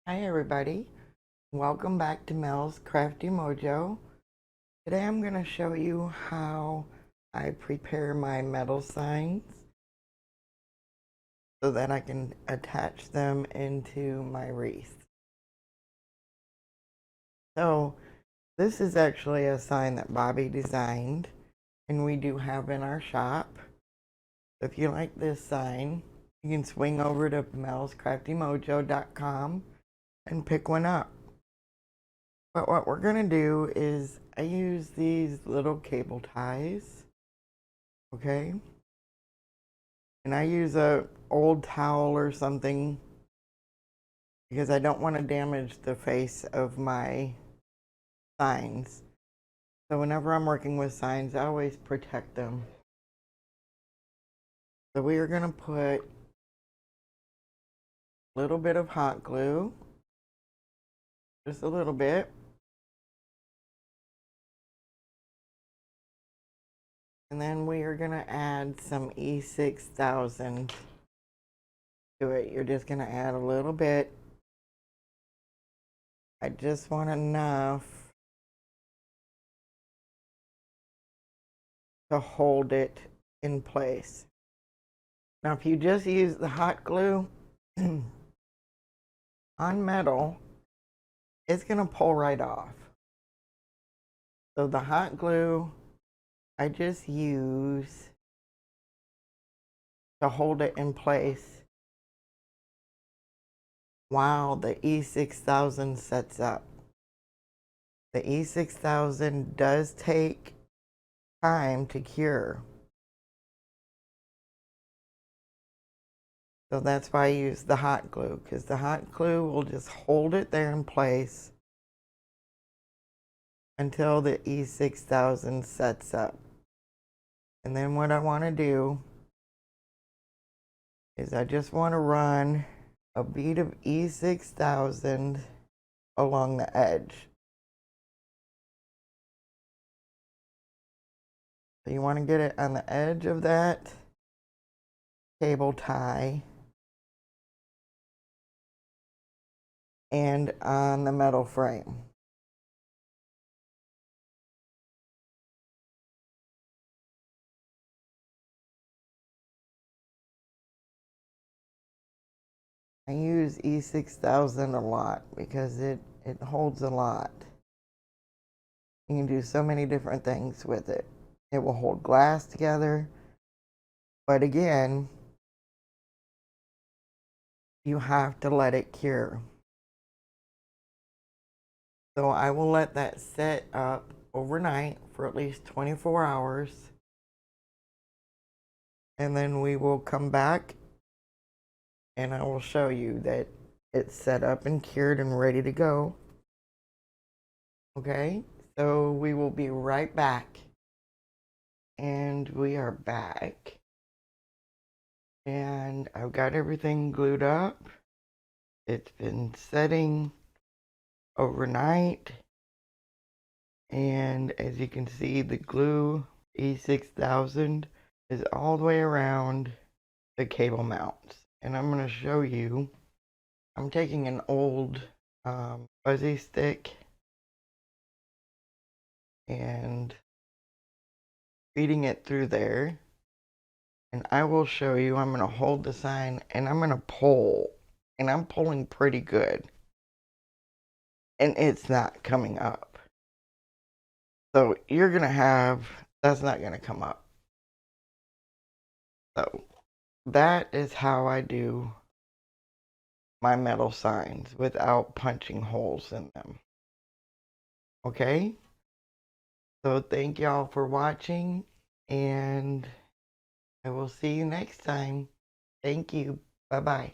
Hi everybody, welcome back to Mel's Crafty Mojo. Today I'm going to show you how I prepare my metal signs so that I can attach them into my wreath. So this is actually a sign that Bobby designed and we do have in our shop. If you like this sign, you can swing over to melscraftymojo.com and pick one up. But what we're going to do is I use these little cable ties, okay? And I use a old towel or something because I don't want to damage the face of my signs. So whenever I'm working with signs, I always protect them. So we are going to put a little bit of hot glue, just a little bit. And then we are going to add some E6000 to it. You're just going to add a little bit. I just want enough to hold it in place. Now, if you just use the hot glue on metal, it's going to pull right off. So the hot glue I just use to hold it in place while the E6000 sets up. The E6000 does take time to cure. So that's why I use the hot glue, because the hot glue will just hold it there in place until the E6000 sets up. And then what I want to do is I just want to run a bead of E6000 along the edge. So you want to get it on the edge of that cable tie and on the metal frame. I use E6000 a lot because it holds a lot. You can do so many different things with it. It will hold glass together. But again, you have to let it cure. So I will let that set up overnight for at least 24 hours. And then we will come back and I will show you that it's set up and cured and ready to go. Okay, so we will be right back. And we are back. And I've got everything glued up. It's been setting overnight. And as you can see, the glue E6000 is all the way around the cable mounts. And I'm going to show you. I'm taking an old fuzzy stick and feeding it through there. And I will show you. I'm going to hold the sign and I'm going to pull. And I'm pulling pretty good. And it's not coming up. So you're going to have, that's not going to come up. So that is how I do my metal signs without punching holes in them. Okay? So thank y'all for watching and I will see you next time. Thank you. Bye-bye.